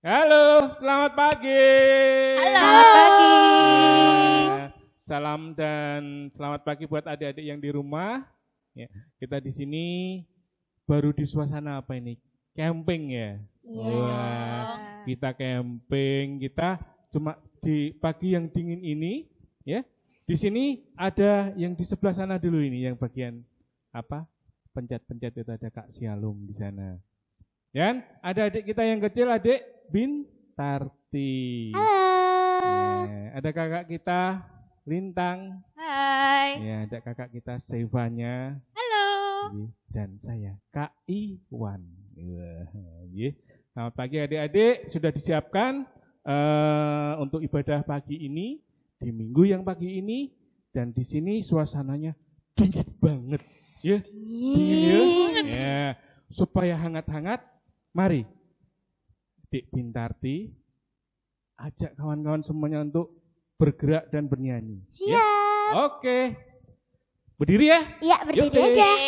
Halo, selamat pagi. Halo. Selamat pagi. Salam dan selamat pagi buat adik-adik yang di rumah. Ya, kita di sini baru di suasana apa ini? Camping ya. Wah, kita camping, kita cuma di pagi yang dingin ini, ya. Di sini ada yang di sebelah sana dulu ini, yang bagian apa? Pencet-pencet itu ada Kak Sialum di sana. Dan ada adik kita yang kecil, adik Bintarti. Halo. Ya, ada kakak kita Lintang. Hai. Ya, ada kakak kita Sevanya. Halo. Dan saya Kak Iwan. Ya. Selamat pagi adik-adik, sudah disiapkan untuk ibadah pagi ini di minggu yang pagi ini, dan di sini suasananya dingin banget, ya. Dingin ya. Supaya hangat-hangat, mari Dik Bintarti ajak kawan-kawan semuanya untuk bergerak dan bernyanyi. Siap. Ya? Oke. Berdiri ya? Iya, berdiri aja.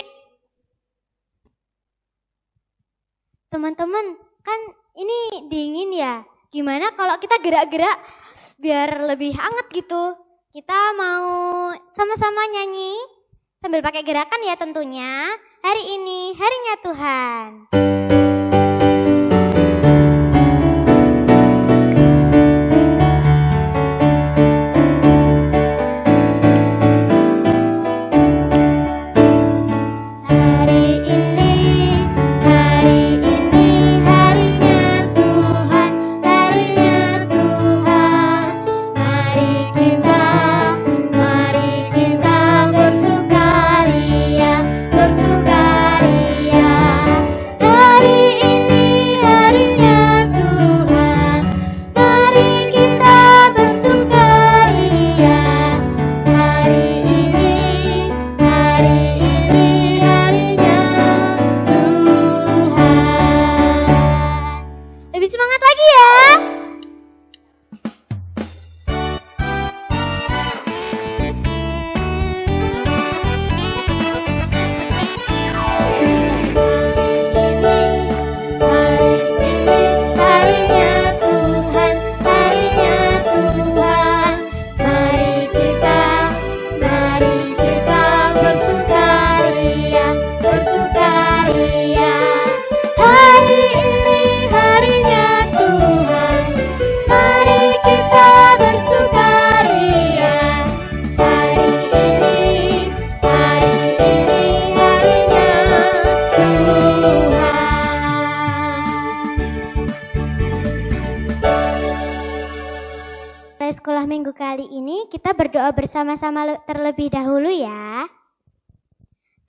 Teman-teman, kan ini dingin ya. Gimana kalau kita gerak-gerak biar lebih hangat gitu? Kita mau sama-sama nyanyi sambil pakai gerakan ya tentunya. Hari ini harinya Tuhan. Sekolah minggu kali ini kita berdoa bersama-sama terlebih dahulu ya.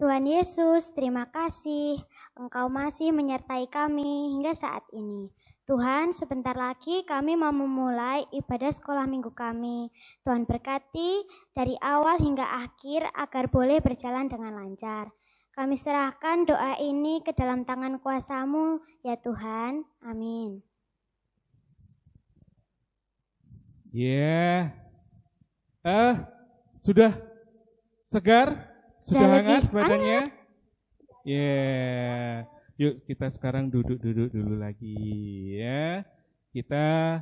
Tuhan Yesus, terima kasih Engkau masih menyertai kami hingga saat ini. Tuhan, sebentar lagi kami mau memulai ibadah sekolah minggu kami. Tuhan berkati dari awal hingga akhir agar boleh berjalan dengan lancar. Kami serahkan doa ini ke dalam tangan kuasa-Mu ya Tuhan. Amin. Ya, sudah segar, sudah hangat badannya. Ya, yuk kita sekarang duduk dulu lagi ya. Kita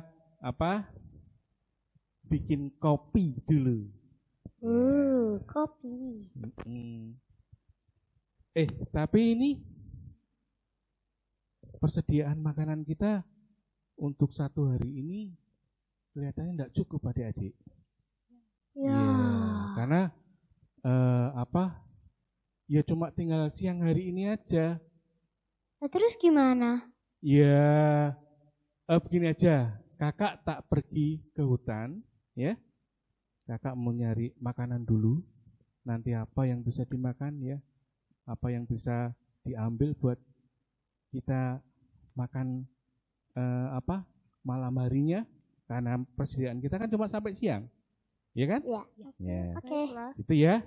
bikin kopi dulu. Kopi. Tapi ini persediaan makanan kita untuk satu hari ini kelihatannya enggak cukup adik-adik. Ya. Karena ya cuma tinggal siang hari ini aja. Nah, terus gimana? Ya begini aja, kakak tak pergi ke hutan, ya. Kakak mau nyari makanan dulu. Nanti apa yang bisa dimakan ya, apa yang bisa diambil buat kita makan malam harinya. Karena persediaan kita kan cuma sampai siang, ya kan? Iya. Ya. Oke. Itu ya.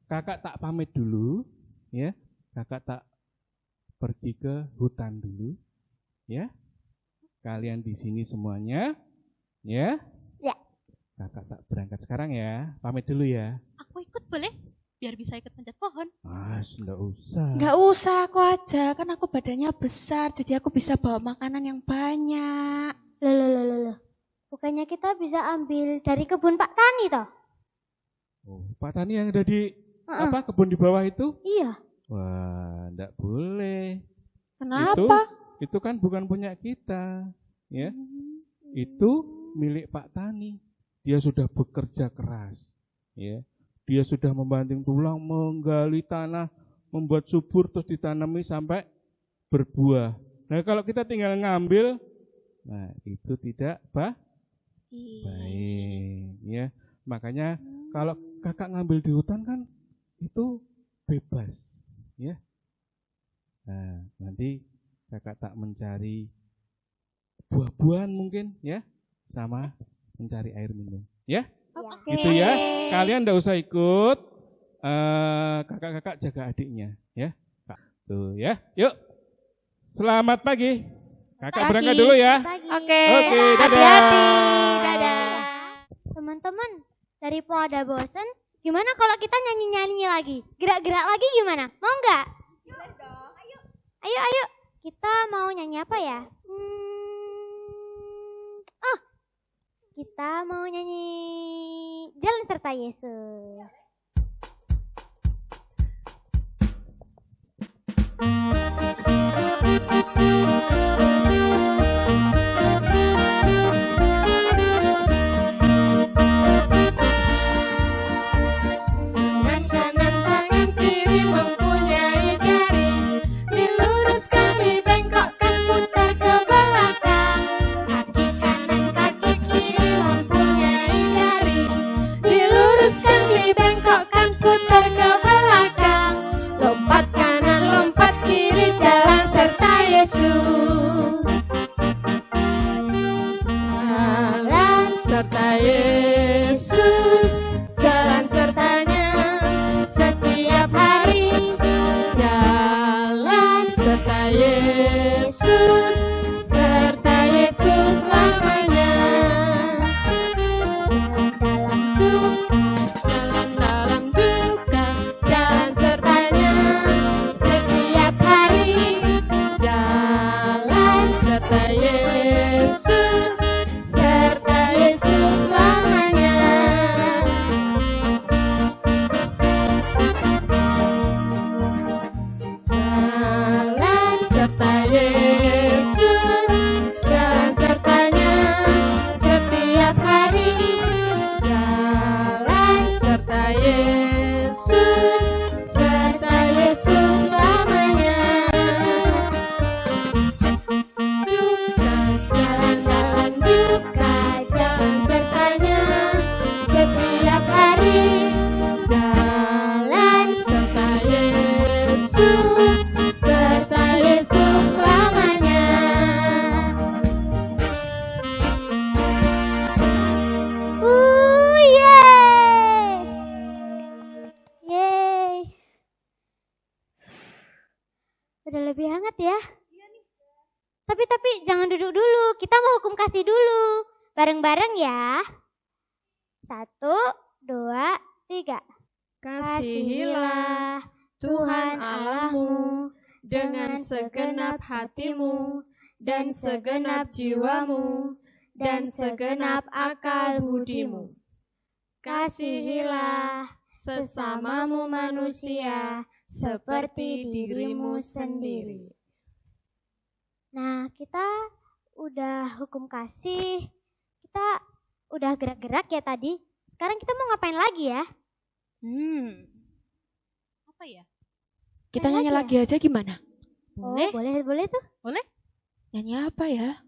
Kakak tak pamit dulu, ya. Kakak tak pergi ke hutan dulu, ya. Kalian di sini semuanya, ya. Ya. Kakak tak berangkat sekarang ya. Pamit dulu ya. Aku ikut boleh? Biar bisa ikut manjat pohon. Enggak usah. Enggak usah, aku aja. Kan aku badannya besar, jadi aku bisa bawa makanan yang banyak. Loh. Bukannya kita bisa ambil dari kebun Pak Tani toh? Oh, Pak Tani yang ada di kebun di bawah itu? Iya. Wah, enggak boleh. Kenapa? Itu kan bukan punya kita, ya. Itu milik Pak Tani. Dia sudah bekerja keras, ya. Dia sudah membanting tulang, menggali tanah, membuat subur terus ditanami sampai berbuah. Nah, kalau kita tinggal ngambil, nah itu tidak baik, ya. Makanya kalau kakak ngambil di hutan kan itu bebas, ya. Nah, nanti kakak tak mencari buah-buahan mungkin, ya, sama mencari air minum, ya. Oke. Gitu ya. Kalian enggak usah ikut. Kakak-kakak jaga adiknya, ya. Tuh ya. Yuk. Selamat pagi. Kakak berangkat dulu ya. Oke. Oke, dadah. Hati-hati. Dadah. Teman-teman, daripada bosen, gimana kalau kita nyanyi-nyanyi lagi? Gerak-gerak lagi gimana? Mau nggak? Ayo. Kita mau nyanyi apa ya? Kita mau nyanyi Jalan Serta Yesus. Udah lebih hangat ya. Tapi jangan duduk dulu. Kita mau hukum kasih dulu. Bareng-bareng ya. 1, 2, 3. Kasihilah Tuhan Allahmu dengan segenap hatimu dan segenap jiwamu dan segenap akal budimu. Kasihilah sesamamu manusia seperti dirimu sendiri. Nah, kita udah hukum kasih, kita udah gerak-gerak ya tadi. Sekarang kita mau ngapain lagi ya? Apa ya? Kita nyanyi lagi aja gimana? Boleh. Boleh tuh. Boleh? Nyanyi apa ya?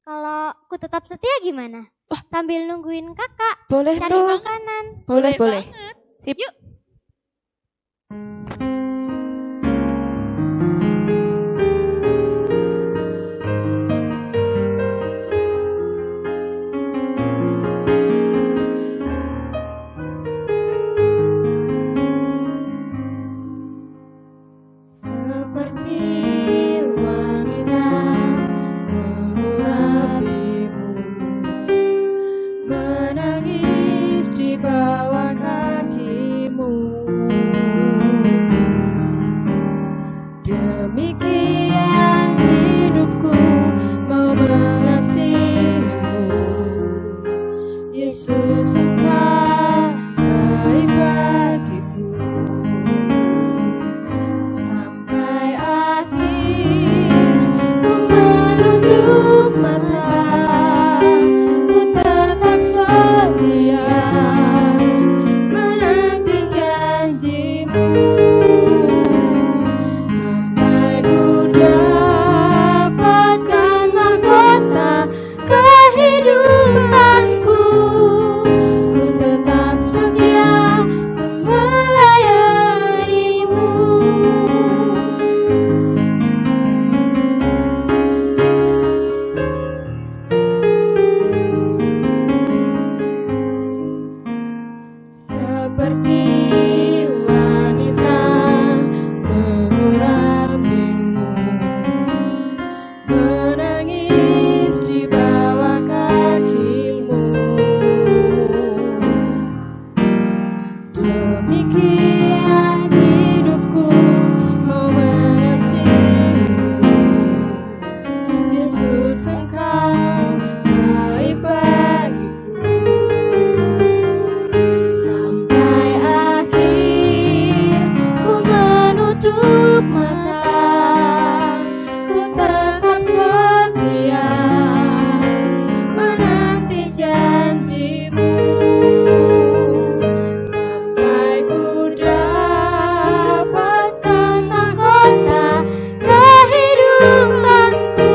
Kalau ku tetap setia gimana? Sambil nungguin kakak Boleh cari tuh. makanan. Boleh. Banget. Sip. Yuk. Seperti wanita mengurapimu, menangis di bawah kakimu. Demikian hidupku mau mengasihimu. Yesus, Engkau baik bagiku. Sampai akhir ku menutup mata, ku tetap setia menanti janjimu. Sampai ku dapatkan mahkota kehidupanku,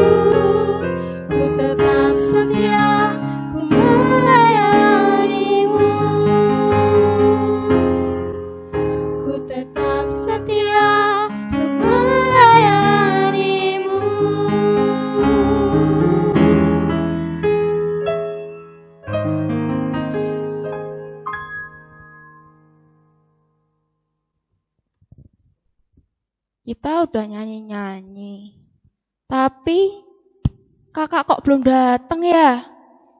ku tetap setia, ku melayanimu. Ku tetap setia untuk melayanimu. Kita udah nyanyi-nyanyi. Tapi kakak kok belum datang ya?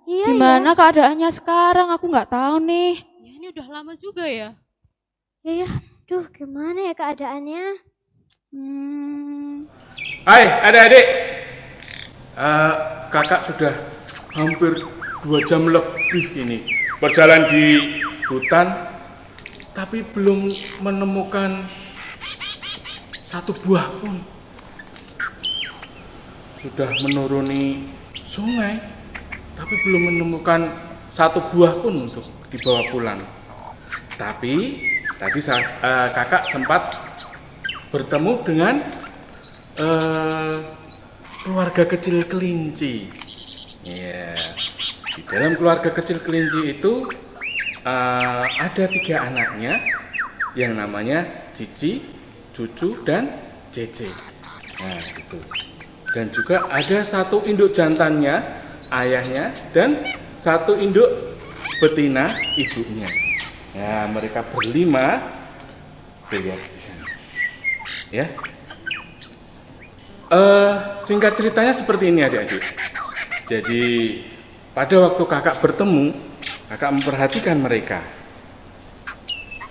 Iya, Gimana keadaannya sekarang? Aku nggak tahu nih. Ya, ini udah lama juga ya. iya. Duh, gimana ya keadaannya? Hai adik-adik, kakak sudah hampir 2 jam lebih ini berjalan di hutan, tapi belum menemukan satu buah pun. Sudah menuruni sungai, tapi belum menemukan satu buah pun untuk dibawa pulang. Tapi tadi kakak sempat bertemu dengan keluarga kecil kelinci. Ya, di dalam keluarga kecil kelinci itu ada 3 anaknya yang namanya Cici, Cucu, dan Cece. Nah, itu. Dan juga ada 1 induk jantannya, ayahnya, dan 1 induk betina, ibunya. Nah, mereka berlima lihat di sana. Ya. Singkat ceritanya seperti ini adik-adik. Jadi pada waktu kakak bertemu, kakak memperhatikan mereka.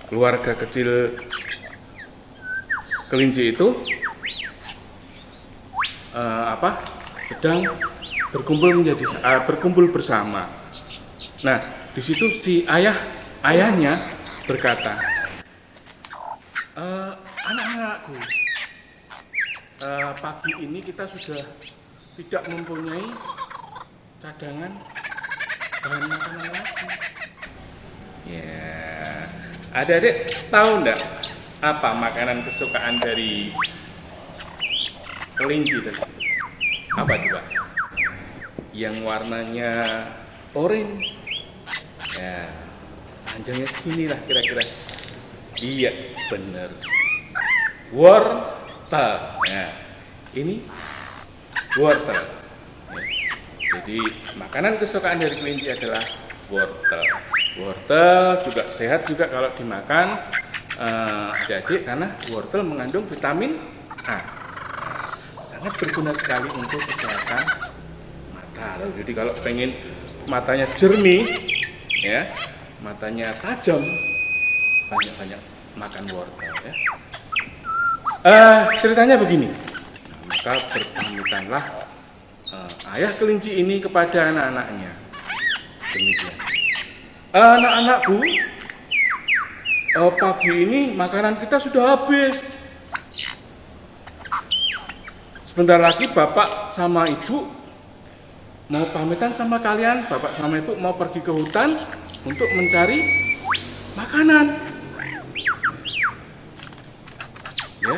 Keluarga kecil kelinci itu sedang berkumpul bersama. Nah, di situ si ayahnya berkata, anak-anakku, pagi ini kita sudah tidak mempunyai cadangan bahan makanan lagi. Ya, adik-adik tahu enggak apa makanan kesukaan dari kelinci tersebut? Apa coba? Yang warnanya orange. Ya, panjangnya segini lah kira-kira. Iya, bener. Wortel. Nah, ini wortel. Ya. Jadi makanan kesukaan dari kelinci adalah wortel. Wortel juga sehat juga kalau dimakan adik-adik, karena wortel mengandung vitamin A. Sangat berguna sekali untuk kesehatan mata. Jadi kalau pengen matanya jernih, ya, matanya tajam, banyak-banyak makan wortel. Ya. Ceritanya begini. Maka berpamitanlah ayah kelinci ini kepada anak-anaknya. Demikian. Anak-anakku, pagi ini makanan kita sudah habis. Sebentar lagi bapak sama ibu mau pamitan sama kalian. Bapak sama ibu mau pergi ke hutan untuk mencari makanan. Ya,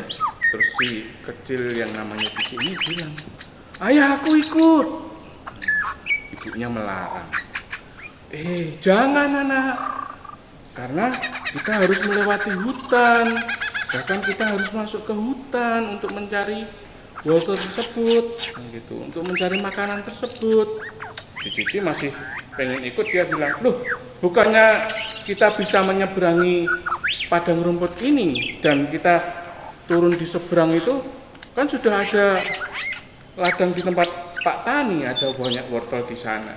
terus si kecil yang namanya Cici ini bilang, ayah aku ikut. Ibunya melarang. Jangan anak, karena kita harus melewati hutan. Bahkan kita harus masuk ke hutan untuk mencari wortel tersebut, gitu, untuk mencari makanan tersebut. Si Cici masih pengen ikut, dia bilang, loh, bukannya kita bisa menyeberangi padang rumput ini dan kita turun di seberang itu, kan sudah ada ladang di tempat Pak Tani, ada banyak wortel di sana.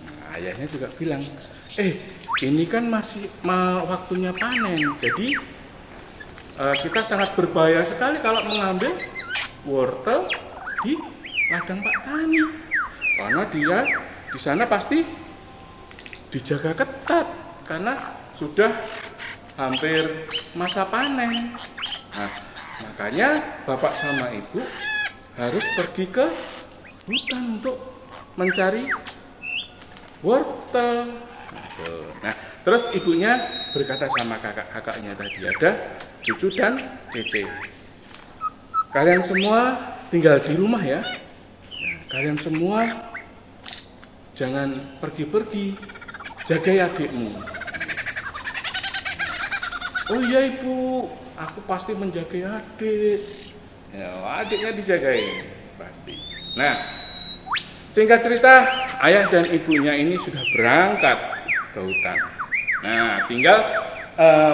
Nah, ayahnya juga bilang, ini kan masih waktunya panen, jadi kita sangat berbahaya sekali kalau mengambil wortel di ladang Pak Tani, karena dia di sana pasti dijaga ketat karena sudah hampir masa panen. Nah, makanya bapak sama ibu harus pergi ke hutan untuk mencari wortel. Nah, terus ibunya berkata sama kakak-kakaknya tadi, ada cucu dan Cece. Kalian semua tinggal di rumah ya. Nah, kalian semua jangan pergi-pergi, jagai adikmu. Oh iya ibu, aku pasti menjaga adik. Ya, adiknya dijagain pasti. Nah, singkat cerita, ayah dan ibunya ini sudah berangkat ke hutan. Nah, tinggal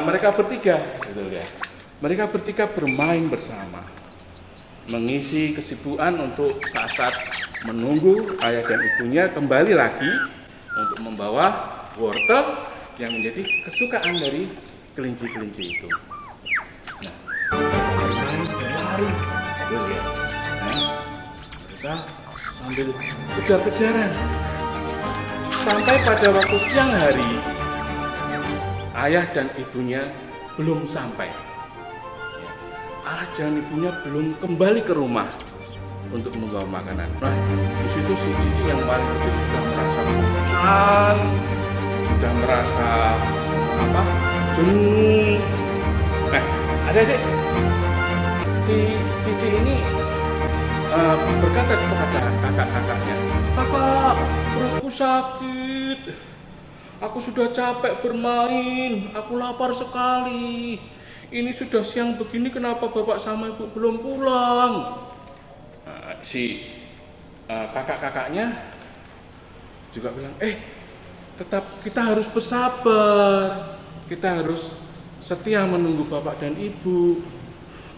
mereka bertiga, gitu ya. Mereka bertiga bermain bersama, mengisi kesibukan untuk saat-saat menunggu ayah dan ibunya kembali lagi untuk membawa wortel yang menjadi kesukaan dari kelinci-kelinci itu. Nah, berlari, gitu ya. Nah, mereka sambil kejar-kejaran sampai pada waktu siang hari, ayah dan ibunya belum sampai. Ayah dan ibunya belum kembali ke rumah untuk membawa makanan. Nah, di situ si Cici yang paling kecil sudah merasa bosan, sudah merasa jenuh. Nah, adik-adik, si Cici ini berkata kepada kakak-kakaknya, "Kakak, perutku sakit. Aku sudah capek bermain. Aku lapar sekali. Ini sudah siang begini, kenapa bapak sama ibu belum pulang?" Si kakak-kakaknya juga bilang, tetap kita harus bersabar. Kita harus setia menunggu bapak dan ibu.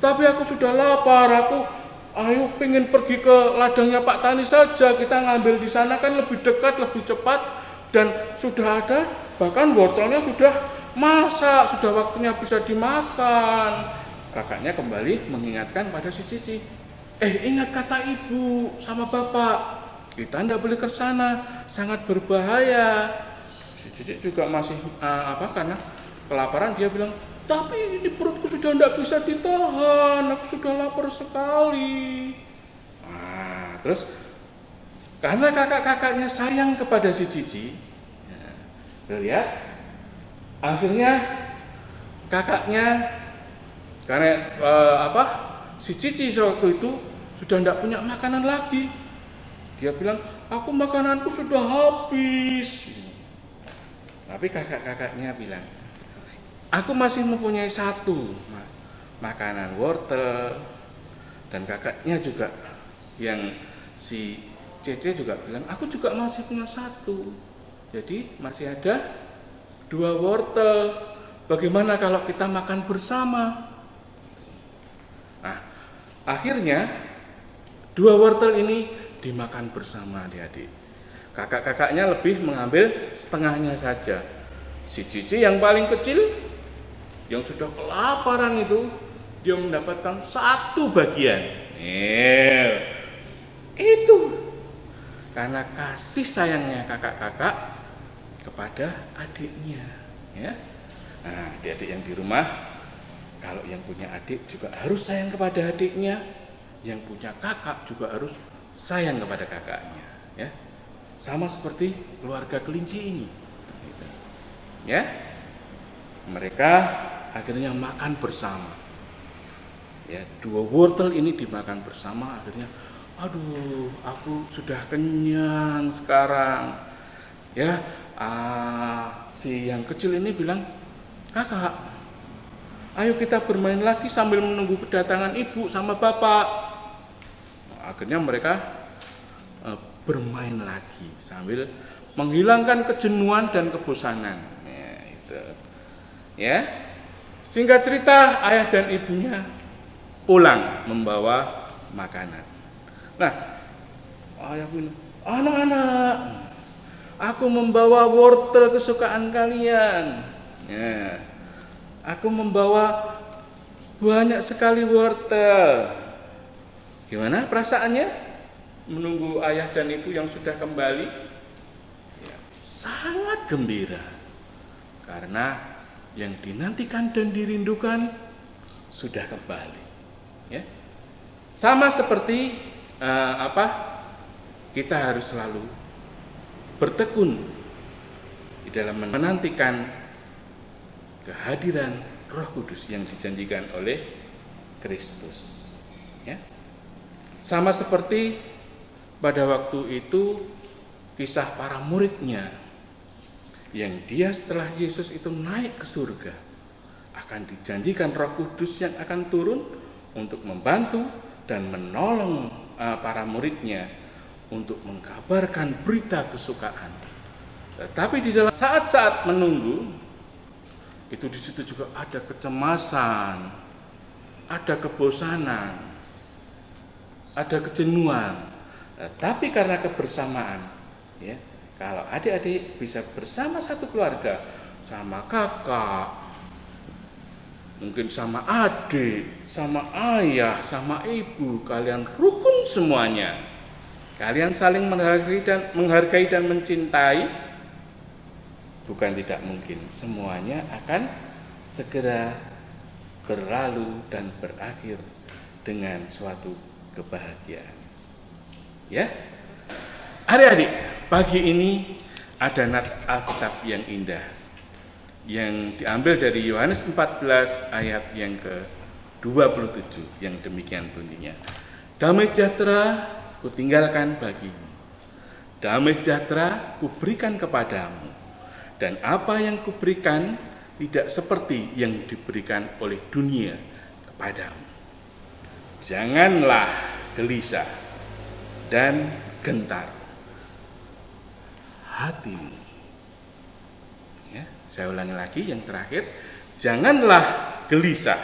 Tapi aku sudah lapar. Ayo pengen pergi ke ladangnya Pak Tani saja. Kita ngambil di sana kan lebih dekat, lebih cepat, dan sudah ada, bahkan wortelnya sudah masak, sudah waktunya bisa dimakan. Kakaknya kembali mengingatkan pada si Cici, ingat kata ibu sama bapak, kita tidak boleh ke sana, sangat berbahaya. Si Cici juga masih karena kelaparan, dia bilang, tapi ini perutku sudah tidak bisa ditahan, aku sudah lapar sekali. Nah, terus karena kakak-kakaknya sayang kepada si Cici, lihat, akhirnya kakaknya, karena si Cici waktu itu sudah tidak punya makanan lagi. Dia bilang, aku makananku sudah habis. Tapi kakak-kakaknya bilang, aku masih mempunyai satu makanan wortel. Dan kakaknya juga, yang si Cece juga bilang, aku juga masih punya satu. Jadi masih ada 2 wortel. Bagaimana kalau kita makan bersama? Nah, akhirnya 2 wortel ini dimakan bersama adik-adik. Kakak-kakaknya lebih mengambil setengahnya saja. Si Cici yang paling kecil, yang sudah kelaparan itu, dia mendapatkan 1 bagian. Itu karena kasih sayangnya kakak-kakak kepada adiknya, ya. Nah, adik-adik yang di rumah, kalau yang punya adik juga harus sayang kepada adiknya, yang punya kakak juga harus sayang kepada kakaknya, ya. Sama seperti keluarga kelinci ini, ya. Mereka akhirnya makan bersama, ya. 2 wortel ini dimakan bersama, akhirnya, aduh, aku sudah kenyang sekarang, ya. Si yang kecil ini bilang, kakak, ayo kita bermain lagi sambil menunggu kedatangan ibu sama bapak. Akhirnya mereka bermain lagi sambil menghilangkan kejenuhan dan kebosanan. Ya, itu. Ya. Singkat cerita, ayah dan ibunya pulang membawa makanan. Nah, ayah bilang, anak-anak, Aku membawa wortel kesukaan kalian. Ya. Aku membawa banyak sekali wortel. Gimana perasaannya? Menunggu ayah dan ibu yang sudah kembali? Ya, sangat gembira. Karena yang dinantikan dan dirindukan sudah kembali. Ya. Sama seperti kita harus selalu bertekun di dalam menantikan kehadiran Roh Kudus yang dijanjikan oleh Kristus. Ya. Sama seperti pada waktu itu kisah para muridnya yang dia setelah Yesus itu naik ke surga akan dijanjikan Roh Kudus yang akan turun untuk membantu dan menolong para muridnya untuk mengkabarkan berita kesukaan. Tetapi di dalam saat-saat menunggu itu di situ juga ada kecemasan, ada kebosanan, ada kejenuhan. Tapi karena kebersamaan, ya, kalau adik-adik bisa bersama satu keluarga, sama kakak, mungkin sama adik, sama ayah, sama ibu, kalian rukun semuanya. Kalian saling menghargai dan mencintai, bukan tidak mungkin semuanya akan segera berlalu dan berakhir dengan suatu kebahagiaan. Ya, adik-adik, pagi ini ada nats Alkitab yang indah yang diambil dari Yohanes 14 ayat yang ke-27 yang demikian bunyinya. Damai sejahtera kutinggalkan bagimu, damai sejahtera kuberikan kepadamu, dan apa yang kuberikan tidak seperti yang diberikan oleh dunia kepadamu. Janganlah gelisah dan gentar hatimu. Ya, saya ulangi lagi yang terakhir, janganlah gelisah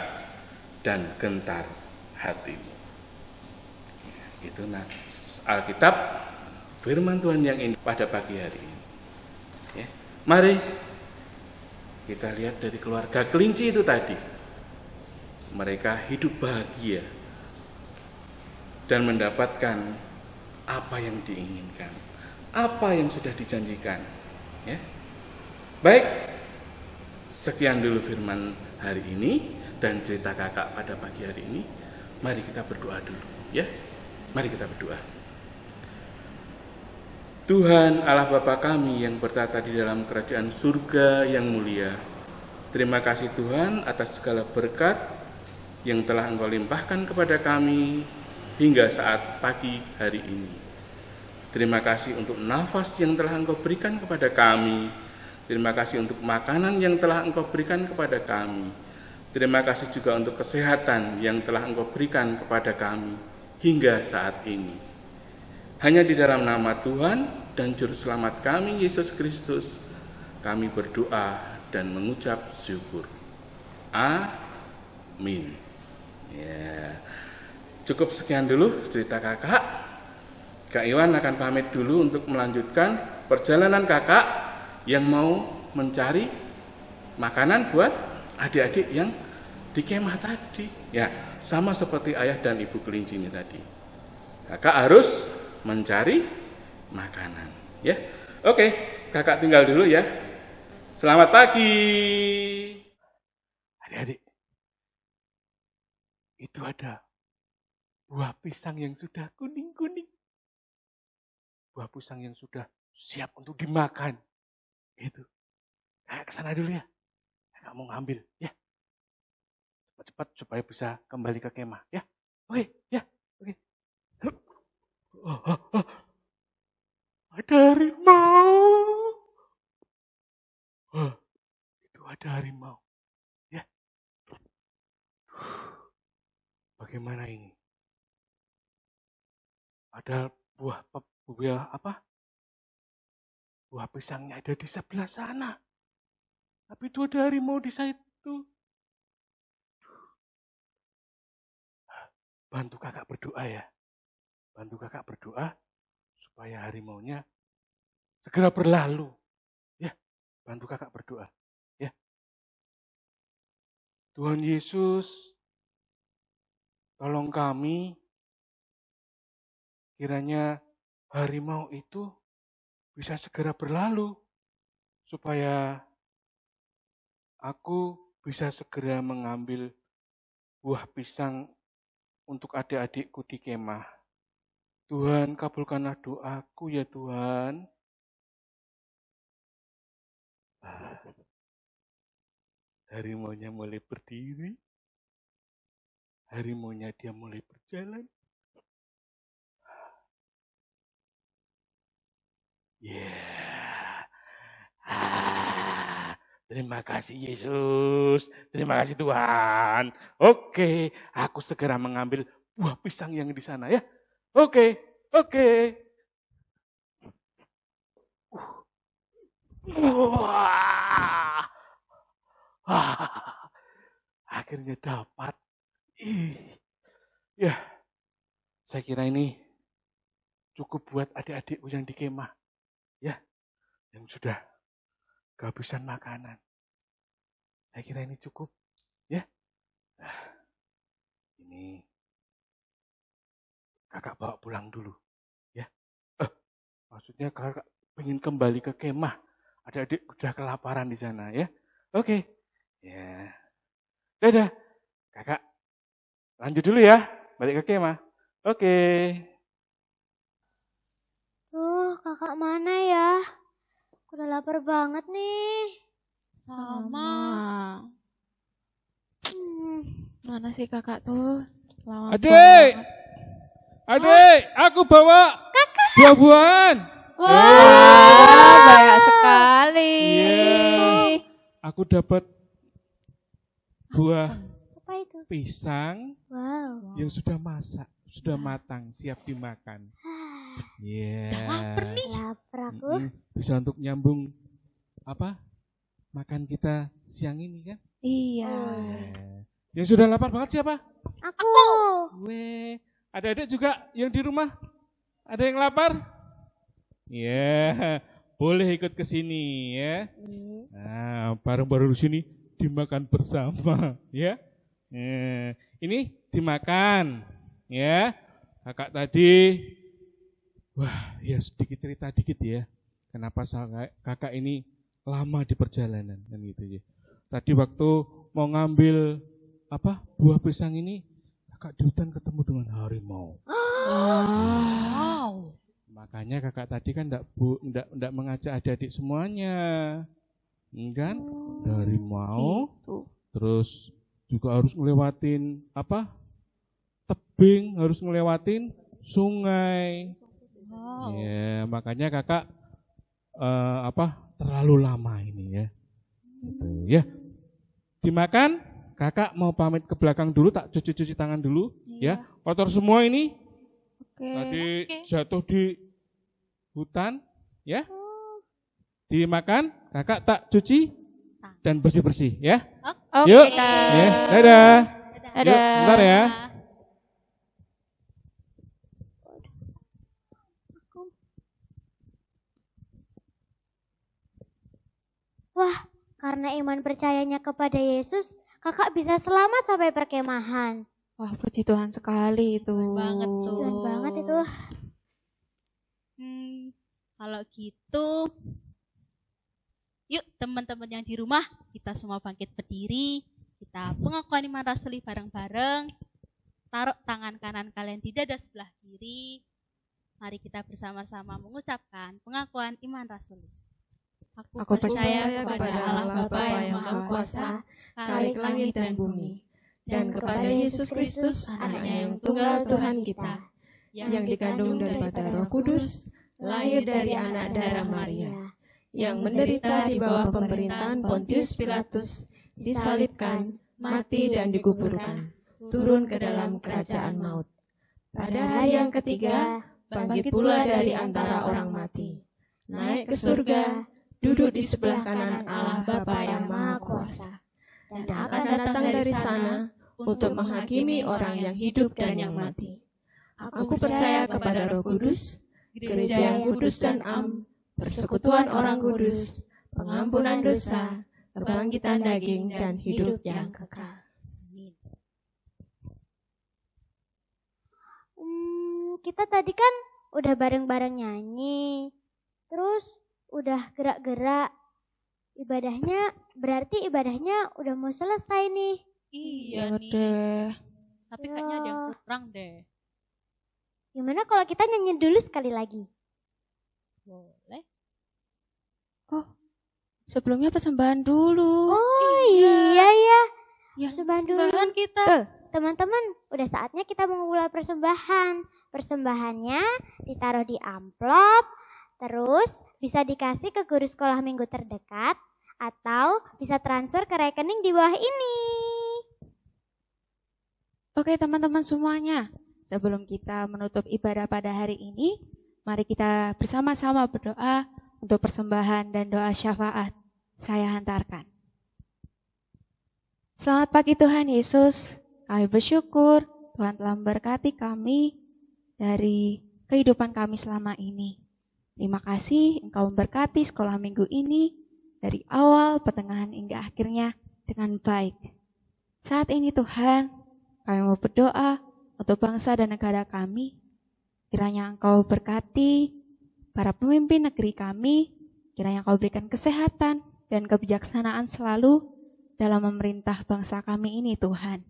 dan gentar hatimu. Ya, itu Alkitab firman Tuhan yang ini pada pagi hari ini. Ya, mari kita lihat dari keluarga kelinci itu tadi. Mereka hidup bahagia dan mendapatkan apa yang diinginkan, apa yang sudah dijanjikan. Ya. Baik, sekian dulu firman hari ini dan cerita kakak pada pagi hari ini. Mari kita berdoa dulu, ya. Mari kita berdoa. Tuhan Allah Bapa kami yang bertata di dalam kerajaan surga yang mulia, terima kasih Tuhan atas segala berkat yang telah Engkau limpahkan kepada kami hingga saat pagi hari ini. Terima kasih untuk nafas yang telah Engkau berikan kepada kami. Terima kasih untuk makanan yang telah Engkau berikan kepada kami. Terima kasih juga untuk kesehatan yang telah Engkau berikan kepada kami hingga saat ini. Hanya di dalam nama Tuhan dan Juru Selamat kami, Yesus Kristus, kami berdoa dan mengucap syukur. Amin. Ya. Cukup sekian dulu cerita kakak. Kak Iwan akan pamit dulu untuk melanjutkan perjalanan kakak yang mau mencari makanan buat adik-adik yang di kemah tadi. Ya, sama seperti ayah dan ibu kelinci ini tadi. Kakak harus mencari makanan. Ya, oke, kakak tinggal dulu ya. Selamat pagi. Adik-adik, itu ada buah pisang yang sudah kuning-kuning. Buah pisang yang sudah siap untuk dimakan. Itu. Kakak kesana dulu ya. Kakak mau ngambil ya. Cepat-cepat supaya bisa kembali ke kemah ya. Oke, ya. Oke. Ada harimau. Itu ada harimau. Ya. Bagaimana ini? Ada buah pisangnya ada di sebelah sana. Tapi itu ada harimau di situ. Bantu kakak berdoa ya. Bantu kakak berdoa supaya harimaunya segera berlalu. Ya, bantu kakak berdoa. Ya. Tuhan Yesus, tolong kami, kiranya harimau itu bisa segera berlalu, supaya aku bisa segera mengambil buah pisang untuk adik-adikku di kemah. Tuhan, kabulkanlah doaku ya Tuhan. Harimaunya mulai berdiri. Harimaunya dia mulai berjalan. Terima kasih Yesus. Terima kasih Tuhan. Oke, aku segera mengambil buah pisang yang di sana ya. Oke. Akhirnya dapat. Ya, saya kira ini cukup buat adik-adikku yang di kemah. Ya, yang sudah kehabisan makanan. Saya kira ini cukup. Ya. Ini kakak bawa pulang dulu. Ya. Maksudnya kakak pengen kembali ke kemah. Adik-adik udah kelaparan di sana ya. Oke. Ya. Dadah. Kakak lanjut dulu ya. Balik ke kemah. Oke. Kakak mana ya? Udah lapar banget nih. Sama. Mana sih kakak tuh? Lama Adik, banget. adik, aku bawa buah-buahan. Wah, banyak sekali. Iya. Aku dapat buah Apa itu? pisang Wow. yang sudah masak, sudah matang, siap dimakan. Iya. Lapar aku. Bisa untuk nyambung apa? Makan kita siang ini kan? Iya. Yang sudah lapar banget siapa? Aku. Gue. Adik-adik juga yang di rumah? Ada yang lapar? Iya, boleh ikut ke sini ya. Nah, bareng-bareng di sini dimakan bersama ya. Ini dimakan ya. Kakak tadi, wah ya sedikit cerita dikit ya. Kenapa kakak ini lama di perjalanan kan gitu ya. Tadi waktu mau ngambil buah pisang ini, kakak di hutan ketemu dengan harimau. Wow. Makanya kakak tadi kan enggak mengajak adik-adik semuanya. Kan? Dari mau terus juga harus ngelewatin tebing, harus ngelewatin sungai. Wow. Ya, makanya kakak terlalu lama ini ya. Gitu, ya. Dimakan, kakak mau pamit ke belakang dulu, tak cuci tangan dulu ya. Kotor semua ini. Tadi jatuh di hutan ya. Dimakan, kakak tak cuci dan bersih-bersih ya. Oke. Yuk. Ya, dadah. Yuk, bentar ya. Wah, karena iman percayanya kepada Yesus, kakak bisa selamat sampai perkemahan. Wah, puji Tuhan sekali itu. Keren banget tuh. Keren banget itu. Kalau gitu, yuk teman-teman yang di rumah, kita semua bangkit berdiri. Kita pengakuan iman rasuli bareng-bareng. Taruh tangan kanan kalian di dada sebelah kiri. Mari kita bersama-sama mengucapkan pengakuan iman rasuli. Aku percaya kepada Allah Bapa yang Maha Kuasa, Khalik langit dan bumi, dan kepada Yesus Kristus, anaknya yang tunggal Tuhan kita, yang dikandung daripada Roh Kudus, lahir dari anak darah Maria, yang menderita di bawah pemerintahan Pontius Pilatus, disalibkan, mati dan dikuburkan, turun ke dalam kerajaan maut. Pada hari yang ketiga, bangkit pula dari antara orang mati, naik ke surga, duduk di sebelah kanan Allah Bapa yang Maha Kuasa, dan akan datang dari sana untuk menghakimi orang yang hidup dan yang mati. Aku percaya kepada Roh Kudus, gereja yang kudus dan am, persekutuan orang kudus, pengampunan dosa, kebangkitan daging, dan hidup yang kekal. Kita tadi kan udah bareng-bareng nyanyi, terus udah gerak-gerak. Berarti ibadahnya udah mau selesai nih. Iya nih. deh. Tapi kayaknya ada yang kurang deh. Gimana kalau kita nyanyi dulu sekali lagi? Boleh. Sebelumnya persembahan dulu. Oh iya ya. Ya, Persembahan dulu. Sembahan kita. Teman-teman, udah saatnya kita mengulai persembahan. Persembahannya ditaruh di amplop, terus bisa dikasih ke guru sekolah minggu terdekat, atau bisa transfer ke rekening di bawah ini. Oke teman-teman semuanya, sebelum kita menutup ibadah pada hari ini, mari kita bersama-sama berdoa untuk persembahan dan doa syafaat. Saya hantarkan. Selamat pagi Tuhan Yesus, kami bersyukur Tuhan telah memberkati kami dari kehidupan kami selama ini. Terima kasih Engkau memberkati sekolah minggu ini dari awal, pertengahan hingga akhirnya dengan baik. Saat ini Tuhan, kami mau berdoa untuk bangsa dan negara kami. Kiranya Engkau berkati para pemimpin negeri kami, kiranya Engkau berikan kesehatan dan kebijaksanaan selalu dalam memerintah bangsa kami ini Tuhan.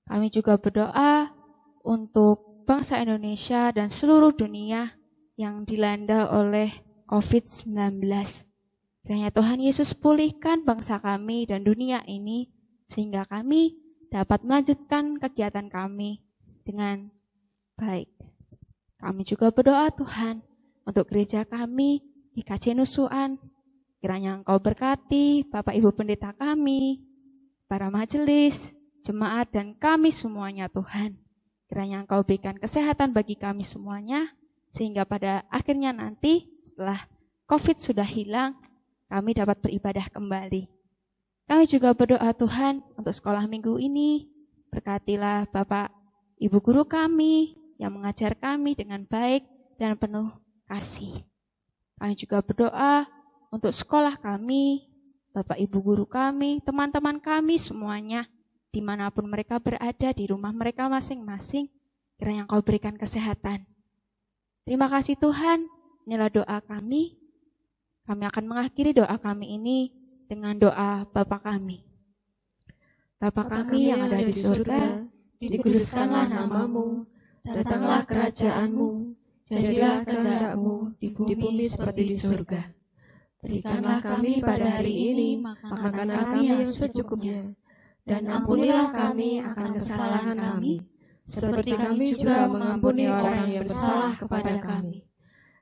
Kami juga berdoa untuk bangsa Indonesia dan seluruh dunia yang dilanda oleh COVID-19. Kiranya Tuhan Yesus pulihkan bangsa kami dan dunia ini sehingga kami dapat melanjutkan kegiatan kami dengan baik. Kami juga berdoa Tuhan untuk gereja kami di KJ Nusuan. Kiranya Engkau berkati Bapak Ibu Pendeta kami, para majelis, jemaat dan kami semuanya Tuhan. Kiranya Engkau berikan kesehatan bagi kami semuanya, sehingga pada akhirnya nanti setelah COVID sudah hilang, kami dapat beribadah kembali. Kami juga berdoa Tuhan untuk sekolah minggu ini, berkatilah Bapak Ibu guru kami yang mengajar kami dengan baik dan penuh kasih. Kami juga berdoa untuk sekolah kami, Bapak Ibu guru kami, teman-teman kami semuanya, dimanapun mereka berada di rumah mereka masing-masing, kiranya Engkau berikan kesehatan. Terima kasih Tuhan, inilah doa kami. Kami akan mengakhiri doa kami ini dengan doa Bapa kami. Bapa kami yang ada di surga, dikuduskanlah namamu, datanglah kerajaanmu, jadilah kehendak-mu di bumi seperti di surga. Berikanlah kami pada hari ini makanan kami yang secukupnya, dan ampunilah kami akan kesalahan kami, seperti kami juga mengampuni orang yang bersalah kepada kami.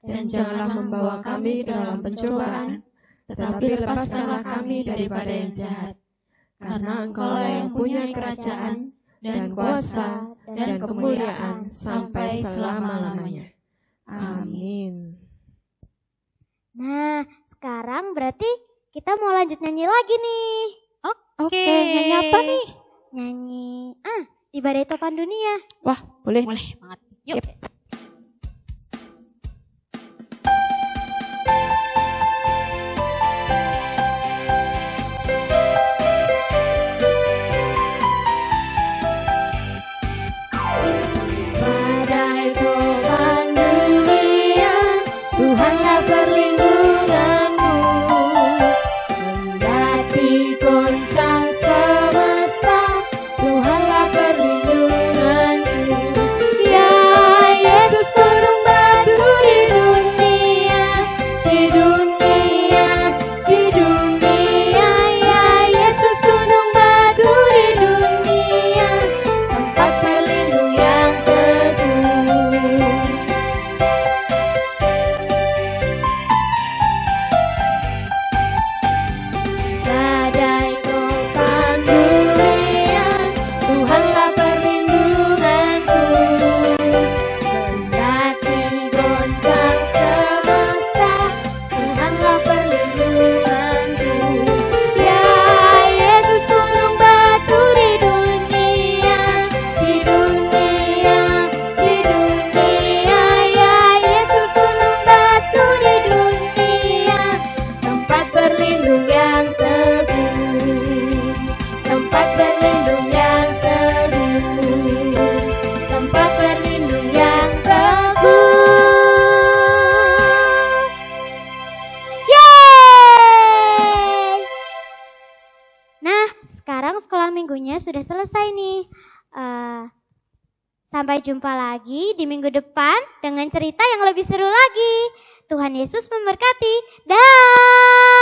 Dan janganlah membawa kami ke dalam pencobaan, tetapi lepaskanlah kami daripada yang jahat. Karena Engkaulah yang punya kerajaan, dan kuasa, dan kemuliaan, sampai selama-lamanya. Amin. Nah, sekarang berarti kita mau lanjut nyanyi lagi nih. Oke, nyanyi apa nih? Nyanyi, Ibadah Topan Dunia. Wah, boleh. Boleh banget. Yuk. Badai topan dunia, Tuhanlah perlindunganmu. Kendati goncang semesta, Tuhanlah perlindunganku. Ya, sekarang sekolah minggunya sudah selesai nih. Sampai jumpa lagi di minggu depan dengan cerita yang lebih seru lagi. Tuhan Yesus memberkati. Dah.